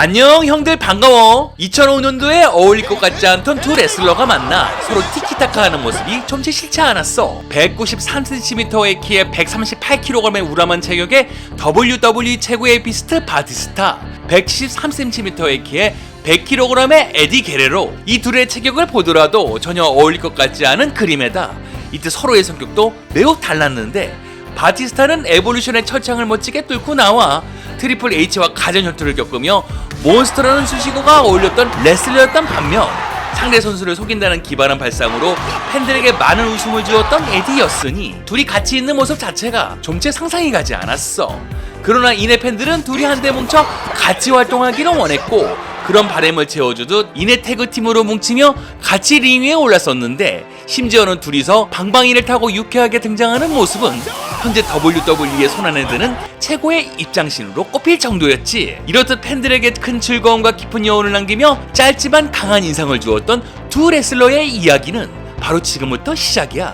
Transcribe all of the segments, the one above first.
안녕 형들 반가워. 2005년도에 어울릴 것 같지 않던 두 레슬러가 만나 서로 티키타카 하는 모습이 좀채 싫지 않았어. 193cm의 키에 138kg의 우람한 체격에 WWE 최고의 비스트 바티스타, 113cm의 키에 100kg의 에디 게레로. 이 둘의 체격을 보더라도 전혀 어울릴 것 같지 않은 그림에다 이때 서로의 성격도 매우 달랐는데, 바티스타는 에볼루션의 철창을 멋지게 뚫고 나와 트리플 H와 가전 혈투를 겪으며 몬스터라는 수식어가 어울렸던 레슬러였던 반면, 상대 선수를 속인다는 기발한 발상으로 팬들에게 많은 웃음을 주었던 에디였으니 둘이 같이 있는 모습 자체가 좀채 상상이 가지 않았어. 그러나 이내 팬들은 둘이 한데 뭉쳐 같이 활동하기를 원했고, 그런 바람을 채워주듯 이내 태그팀으로 뭉치며 같이 링 위에 올랐었는데, 심지어는 둘이서 방방이를 타고 유쾌하게 등장하는 모습은 현재 WWE의 손안에 드는 최고의 입장신으로 꼽힐 정도였지. 이렇듯 팬들에게 큰 즐거움과 깊은 여운을 남기며 짧지만 강한 인상을 주었던 두 레슬러의 이야기는 바로 지금부터 시작이야.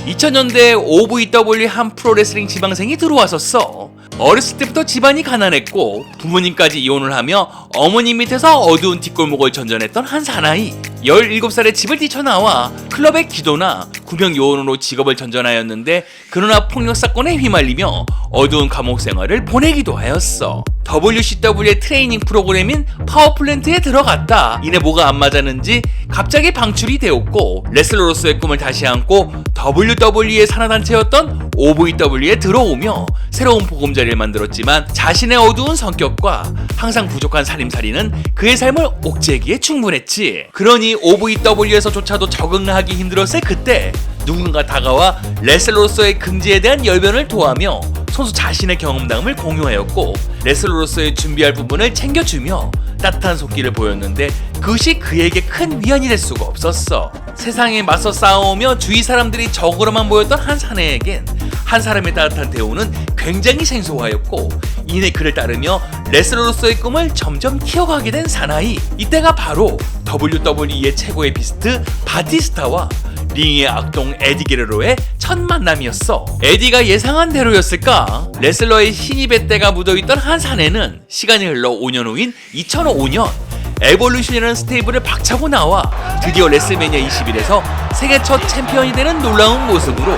2000년대에 OVW 한 프로레슬링 지망생이 들어왔었어. 어렸을 때부터 집안이 가난했고 부모님까지 이혼을 하며 어머님 밑에서 어두운 뒷골목을 전전했던 한 사나이. 17살에 집을 뛰쳐나와 클럽의 기도나 구명 요원으로 직업을 전전하였는데, 그러나 폭력 사건에 휘말리며 어두운 감옥 생활을 보내기도 하였어. WCW의 트레이닝 프로그램인 파워플랜트에 들어갔다. 이내 뭐가 안 맞았는지 갑자기 방출이 되었고, 레슬러로서의 꿈을 다시 안고 WWE의 산하단체였던 OVW에 들어오며 새로운 보금자리를 만들었지만, 자신의 어두운 성격과 항상 부족한 살림살이는 그의 삶을 옥죄기에 충분했지. 그러니 OVW에서조차도 적응하기 힘들었을 그때 누군가 다가와 레슬러로서의 긍지에 대한 열변을 토하며 선수 자신의 경험담을 공유하였고, 레슬러로서의 준비할 부분을 챙겨주며 따뜻한 손길을 보였는데, 그것이 그에게 큰 위안이 될 수가 없었어. 세상에 맞서 싸우며 주위 사람들이 적으로만 보였던 한 사내에겐 한 사람의 따뜻한 대우는 굉장히 생소하였고, 이내 그를 따르며 레슬러로서의 꿈을 점점 키워가게 된 사나이. 이때가 바로 WWE의 최고의 비스트 바티스타와 링의 악동 에디 게레로의 첫 만남이었어. 에디가 예상한 대로였을까? 레슬러의 신입의 때가 묻어있던 한 사내는 시간이 흘러 5년 후인 2005년 에볼루션이라는 스테이블을 박차고 나와 드디어 레슬매니아 21에서 세계 첫 챔피언이 되는 놀라운 모습으로,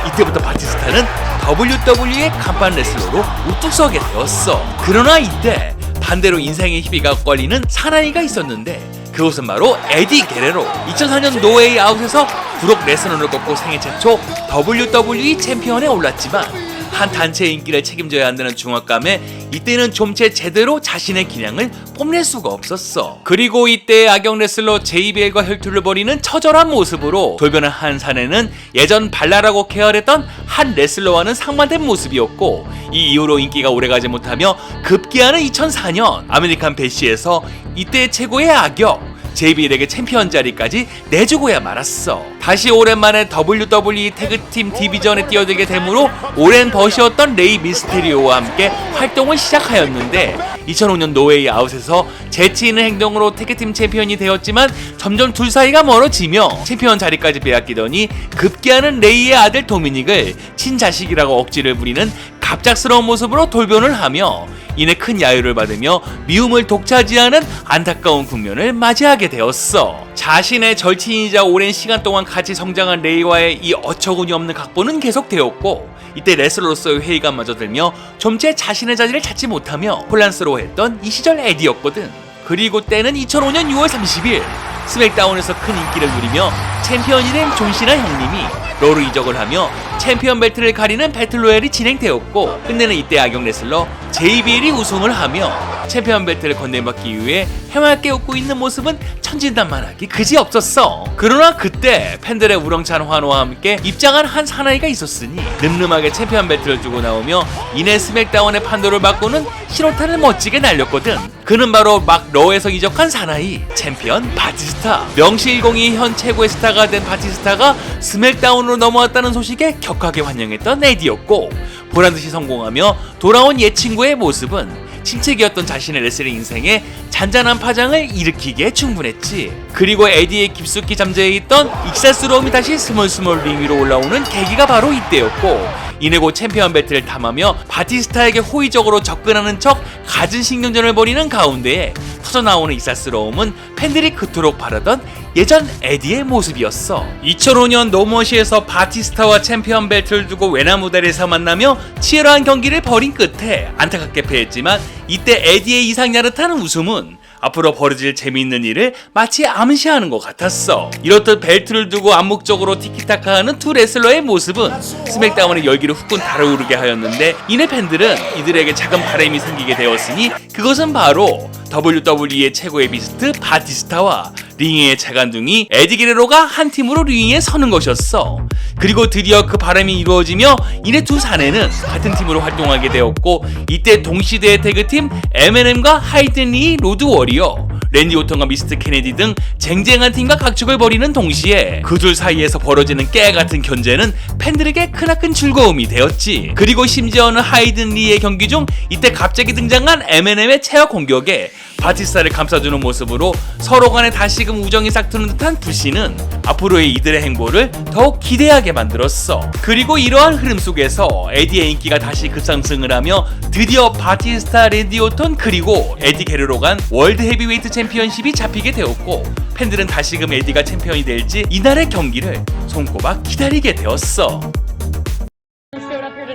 이때부터 바티스타는 WWE의 간판 레슬러로 우뚝 서게 되었어. 그러나 이때 반대로 인생의 희비가 걸리는 사나이가 있었는데, 그것은 바로 에디 게레로. 2004년 노웨이 아웃에서 브록 레스너를 꺾고 생애 최초 WWE 챔피언에 올랐지만, 한 단체의 인기를 책임져야 한다는 중압감에 이때는 좀채 제대로 자신의 기량을 뽐낼 수가 없었어. 그리고 이때 악역 레슬러 JBL과 혈투를 벌이는 처절한 모습으로 돌변한 한 사내는 예전 발랄하고 쾌활했던 한 레슬러와는 상반된 모습이었고, 이 이후로 인기가 오래가지 못하며 급기야는 2004년 아메리칸 배시에서 이때 최고의 악역 JBL에게 챔피언 자리까지 내주고야 말았어. 다시 오랜만에 WWE 태그팀 디비전에 뛰어들게 되므로 오랜 벗이었던 레이 미스테리오와 함께 활동을 시작하였는데, 2005년 노웨이 아웃에서 재치 있는 행동으로 태그팀 챔피언이 되었지만 점점 둘 사이가 멀어지며 챔피언 자리까지 빼앗기더니 급기야는 레이의 아들 도미닉을 친자식이라고 억지를 부리는 갑작스러운 모습으로 돌변을 하며, 이내 큰 야유를 받으며 미움을 독차지하는 안타까운 국면을 맞이하게 되었어. 자신의 절친이자 오랜 시간 동안 같이 성장한 레이와의 이 어처구니 없는 각본은 계속되었고, 이때 레슬러로서의 회의감마저 들며 좀채 자신의 자리를 찾지 못하며 혼란스러워했던 이 시절 에디였거든. 그리고 때는 2005년 6월 30일 스맥다운에서 큰 인기를 누리며 챔피언이 된 존시나 형님이 로로 이적을 하며 챔피언 벨트를 가리는 배틀로얄이 진행되었고, 끝내는 이때 악역 레슬러 JBL이 우승을 하며 챔피언 벨트를 건네받기 위해 해맑게 웃고 있는 모습은 천진난만하기 그지없었어. 그러나 그때 팬들의 우렁찬 환호와 함께 입장한 한 사나이가 있었으니 늠름하게 챔피언 벨트를 주고 나오며 이내 스맥다운의 판도를 바꾸는 신호탄을 멋지게 날렸거든. 그는 바로 막 러에서 이적한 사나이 챔피언 바티스타. 명실공히 현 최고의 스타가 된 바티스타가 스맥다운으로 넘어왔다는 소식에 격하게 환영했던 에디였고, 보란듯이 성공하며 돌아온 옛 친구의 모습은 침체기였던 자신의 레슬링 인생에 잔잔한 파장을 일으키기에 충분했지. 그리고 에디의 깊숙이 잠재해 있던 익살스러움이 다시 스멀스멀 링 위로 올라오는 계기가 바로 이때였고, 이내 곧 챔피언 벨트를 탐하며 바티스타에게 호의적으로 접근하는 척 갖은 신경전을 벌이는 가운데에 터져나오는 이사스러움은 팬들이 그토록 바라던 예전 에디의 모습이었어. 2005년 노머시에서 바티스타와 챔피언 벨트를 두고 외남 무대에서 만나며 치열한 경기를 벌인 끝에 안타깝게 패했지만 이때 에디의 이상야릇한 웃음은 앞으로 벌어질 재미있는 일을 마치 암시하는 것 같았어. 이렇듯 벨트를 두고 암묵적으로 티키타카하는 두 레슬러의 모습은 스맥다운의 열기를 후끈 달아오르게 하였는데 이내 팬들은 이들에게 작은 바람이 생기게 되었으니 그것은 바로 WWE의 최고의 비스트 바티스타와 링의 재간둥이 에디 게레로가 한 팀으로 링에 서는 것이었어. 그리고 드디어 그 바람이 이루어지며 이내 두 사내는 같은 팀으로 활동하게 되었고 이때 동시대의 태그팀 M&M과 하이든리 로드 워리어, 랜디 오턴과 미스터 케네디 등 쟁쟁한 팀과 각축을 벌이는 동시에 그 둘 사이에서 벌어지는 깨같은 견제는 팬들에게 크나큰 즐거움이 되었지. 그리고 심지어는 하이든리의 경기 중 이때 갑자기 등장한 M&M의 체어 공격에 바티스타를 감싸주는 모습으로 서로 간에 다시금 우정이 싹트는 듯한 불씨는 앞으로의 이들의 행보를 더욱 기대하게 만들었어. 그리고 이러한 흐름 속에서 에디의 인기가 다시 급상승을 하며 드디어 바티스타, 랜디 오턴 그리고 에디 게레로 간 월드 헤비웨이트 챔피언십이 잡히게 되었고 팬들은 다시금 에디가 챔피언이 될지 이날의 경기를 손꼽아 기다리게 되었어.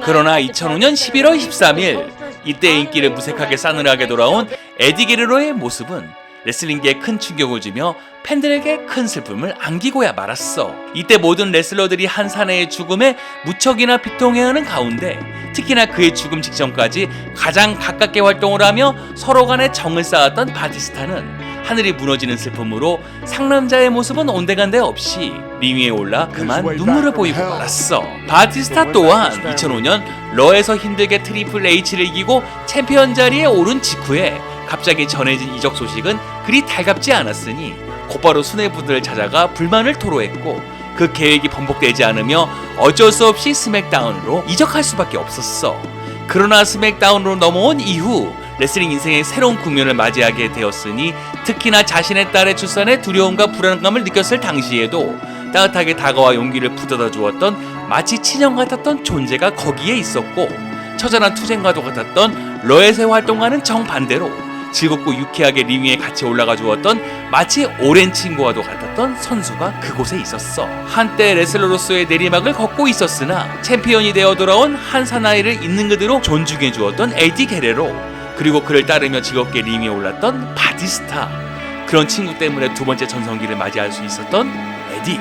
그러나 2005년 11월 13일 이때 인기를 무색하게 싸늘하게 돌아온 에디 게레로의 모습은 레슬링계에 큰 충격을 주며 팬들에게 큰 슬픔을 안기고야 말았어. 이때 모든 레슬러들이 한 사내의 죽음에 무척이나 비통해하는 가운데 특히나 그의 죽음 직전까지 가장 가깝게 활동을 하며 서로 간에 정을 쌓았던 바티스타는 하늘이 무너지는 슬픔으로 상남자의 모습은 온데간데 없이 링 위에 올라 그만 눈물을 보이고 말았어. 바티스타 또한 2005년 러에서 힘들게 트리플 H를 이기고 챔피언 자리에 오른 직후에 갑자기 전해진 이적 소식은 그리 달갑지 않았으니 곧바로 수뇌부들을 찾아가 불만을 토로했고 그 계획이 번복되지 않으며 어쩔 수 없이 스맥다운으로 이적할 수밖에 없었어. 그러나 스맥다운으로 넘어온 이후 레슬링 인생의 새로운 국면을 맞이하게 되었으니 특히나 자신의 딸의 출산에 두려움과 불안감을 느꼈을 당시에도 따뜻하게 다가와 용기를 북돋아 주었던 마치 친형 같았던 존재가 거기에 있었고 처절한 투쟁과도 같았던 러에서 활동과는 정반대로 즐겁고 유쾌하게 링 위에 같이 올라가 주었던 마치 오랜 친구와도 같았던 선수가 그곳에 있었어. 한때 레슬러로서의 내리막을 걷고 있었으나 챔피언이 되어 돌아온 한 사나이를 있는 그대로 존중해 주었던 에디 게레로, 그리고 그를 따르며 즐겁게 링 위에 올랐던 바티스타, 그런 친구 때문에 두 번째 전성기를 맞이할 수 있었던 에디.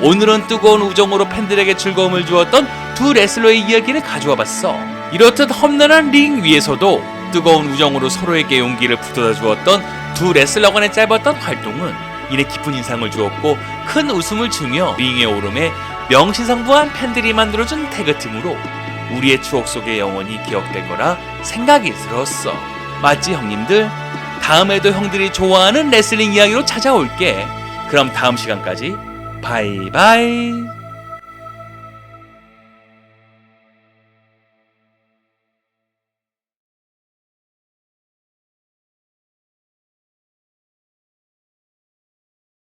오늘은 뜨거운 우정으로 팬들에게 즐거움을 주었던 두 레슬러의 이야기를 가져와 봤어. 이렇듯 험난한 링 위에서도 뜨거운 우정으로 서로에게 용기를 북돋아 주었던 두 레슬러 간의 짧았던 활동은 이내 깊은 인상을 주었고 큰 웃음을 주며 링에 오름에 명실상부한 팬들이 만들어준 태그팀으로 우리의 추억 속에 영원히 기억될 거라 생각이 들었어. 맞지 형님들? 다음에도 형들이 좋아하는 레슬링 이야기로 찾아올게. 그럼 다음 시간까지 바이바이.